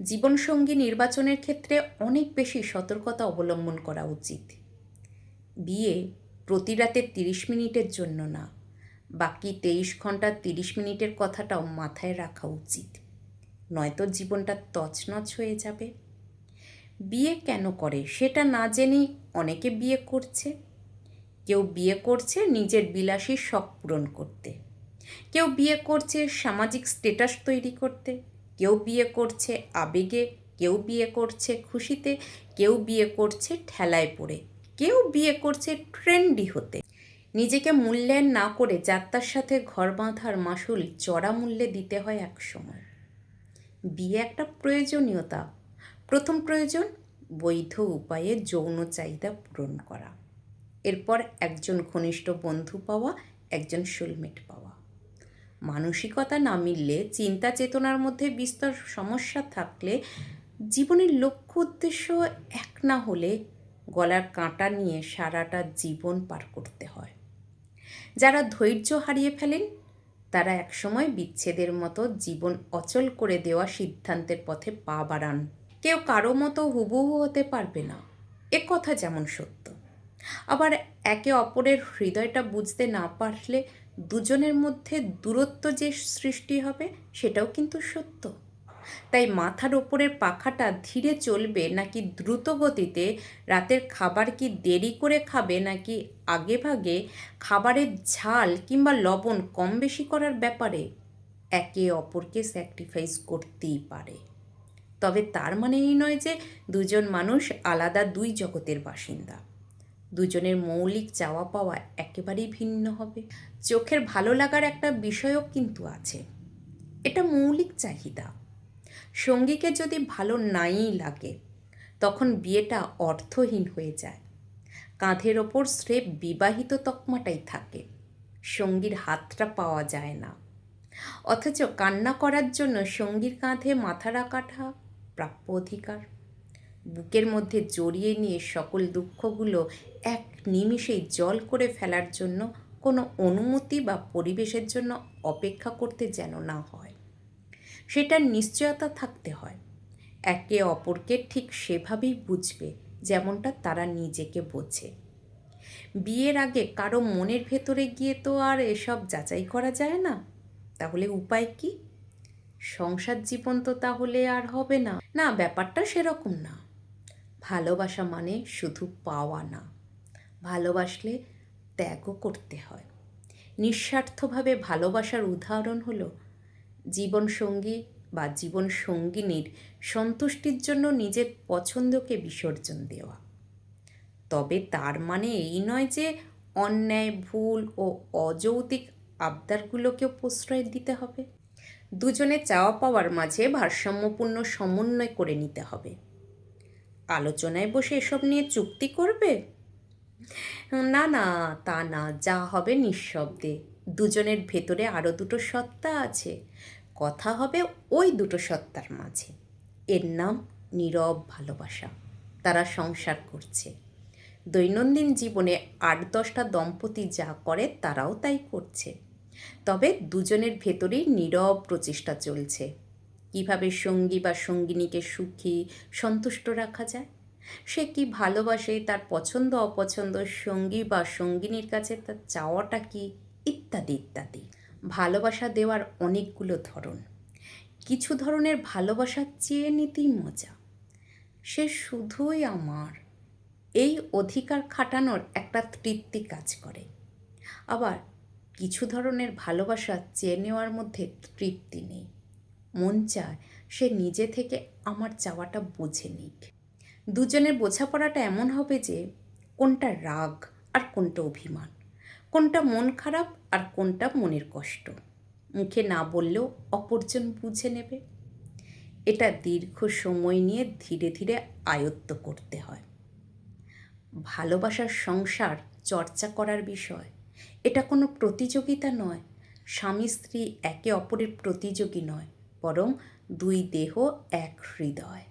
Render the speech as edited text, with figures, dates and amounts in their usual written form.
জীবনসঙ্গী নির্বাচনের ক্ষেত্রে অনেক বেশি সতর্কতা অবলম্বন করা উচিত। বিয়ে প্রতি রাতে 30 মিনিটের জন্য না, বাকি 23 ঘন্টা 30 মিনিটের কথাটাও মাথায় রাখা উচিত, নয়তো জীবনটা তছনছ হয়ে যাবে। বিয়ে কেন করে সেটা না জেনেই অনেকে বিয়ে করছে। কেউ বিয়ে করছে নিজের বিলাসী শখ পূরণ করতে, কেউ বিয়ে করছে সামাজিক স্ট্যাটাস তৈরি করতে, কেউ বিয়ে করছে আবেগে, কেউ বিয়ে করছে খুশিতে, কেউ বিয়ে করছে ঠেলায় পড়ে, কেউ বিয়ে করছে ট্রেন্ডি হতে। নিজেকে মূল্যায়ন না করে যাত্রার সাথে ঘর বাঁধার মাসুল চড়া মূল্যে দিতে হয় এক সময়। বিয়ে একটা প্রয়োজনীয়তা। প্রথম প্রয়োজন বৈধ উপায়ে যৌন চাহিদা পূরণ করা, এরপর একজন ঘনিষ্ঠ বন্ধু পাওয়া, একজন সোলমেট পাওয়া। মানসিকতা না মিললে, চিন্তা চেতনার মধ্যে বিস্তর সমস্যা থাকলে, জীবনের লক্ষ্য উদ্দেশ্য এক না হলে গলার কাঁটা নিয়ে সারাটা জীবন পার করতে হয়। যারা ধৈর্য হারিয়ে ফেলেন তারা একসময় বিচ্ছেদের মতো জীবন অচল করে দেওয়া সিদ্ধান্তের পথে পা বাড়ান। কেউ কারো মতো হুবহু হতে পারবে না, এ কথা যেমন সত্য, আবার একে অপরের হৃদয়টা বুঝতে না পারলে দুজনের মধ্যে দূরত্ব যে সৃষ্টি হবে সেটাও কিন্তু সত্য। তাই মাথার ওপরের পাখাটা ধীরে চলবে নাকি দ্রুত গতিতে, রাতের খাবার কি দেরি করে খাবে নাকি আগে ভাগে, খাবারের ঝাল কিংবা লবণ কম বেশি করার ব্যাপারে একে অপরকে স্যাক্রিফাইস করতেই পারে। তবে তার মানে এই নয় যে দুজন মানুষ আলাদা দুই জগতের বাসিন্দা। দুজনের মৌলিক চাওয়া পাওয়া একেবারেই ভিন্ন হবে। চোখের ভালো লাগার একটা বিষয়ও কিন্তু আছে, এটা মৌলিক চাহিদা। সঙ্গীকে যদি ভালো নাই লাগে তখন বিয়েটা অর্থহীন হয়ে যায়। কাঁধের ওপর স্রেফ বিবাহিত তকমাটাই থাকে, সঙ্গীর হাতটা পাওয়া যায় না। অথচ কান্না করার জন্য সঙ্গীর কাঁধে মাথা রাখাটা প্রাপ্য অধিকার। বুকের মধ্যে জড়িয়ে নিয়ে সকল দুঃখগুলো এক নিমিষেই জল করে ফেলার জন্য কোনো অনুমতি বা পরিবেশের জন্য অপেক্ষা করতে যেন না হয়, সেটার নিশ্চয়তা থাকতে হয়। একে অপরকে ঠিক সেভাবেই বুঝবে যেমনটা তারা নিজেকে বোঝে। বিয়ের আগে কারো মনের ভেতরে গিয়ে তো আর এসব যাচাই করা যায় না। তাহলে উপায় কি? সংসার জীবন তো তাহলে আর হবে না। না, ব্যাপারটা সেরকম না। ভালোবাসা মানে শুধু পাওয়া না, ভালোবাসলে ত্যাগও করতে হয়। নিঃস্বার্থভাবে ভালোবাসার উদাহরণ হলো জীবনসঙ্গী বা জীবন সঙ্গিনীর সন্তুষ্টির জন্য নিজের পছন্দকে বিসর্জন দেওয়া। তবে তার মানে এই নয় যে অন্যায়, ভুল ও অযৌক্তিক আবদারগুলোকেও প্রশ্রয় দিতে হবে। দুজনে চাওয়া পাওয়ার মাঝে ভারসাম্যপূর্ণ সমন্বয় করে নিতে হবে। আলোচনায় বসে এসব নিয়ে চুক্তি করবে? না না, তা না, যা হবে নিঃশব্দে। দুজনের ভেতরে আরও দুটো সত্তা আছে, কথা হবে ওই দুটো সত্তার মাঝে। এর নাম নীরব ভালোবাসা। তারা সংসার করছে। দৈনন্দিন জীবনে 8-10টা দম্পতি যা করে তারাও তাই করছে। তবে দুজনের ভেতরেই নীরব প্রচেষ্টা চলছে কিভাবে সঙ্গী বা সঙ্গিনীকে সুখী, সন্তুষ্ট রাখা যায়। সে কি ভালোবাসে, তার পছন্দ অপছন্দ, সঙ্গী বা সঙ্গিনীর কাছে তার চাওয়াটা কি, ইত্যাদি ইত্যাদি। ভালোবাসা দেওয়ার অনেকগুলো ধরন। কিছু ধরনের ভালোবাসা চেয়ে নিতেই মজা, সে শুধুই আমার, এই অধিকার খাটানোর একটা তৃপ্তি কাজ করে। আবার কিছু ধরনের ভালোবাসা চেয়ে নেওয়ার মধ্যে তৃপ্তি নেই, মন চায় সে নিজে থেকে আমার চাওয়াটা বুঝে নিক। দুজনের বোঝাপড়াটা এমন হবে যে কোনটা রাগ আর কোনটা অভিমান, কোনটা মন খারাপ আর কোনটা মনের কষ্ট, মুখে না বললেও অপরজন বুঝে নেবে। এটা দীর্ঘ সময় নিয়ে ধীরে ধীরে আয়ত্ত করতে হয়। ভালোবাসার সংসার চর্চা করার বিষয়, এটা কোনো প্রতিযোগিতা নয়। স্বামী স্ত্রী একে অপরের প্রতিযোগী নয়, বরং দুই দেহ এক হৃদয়।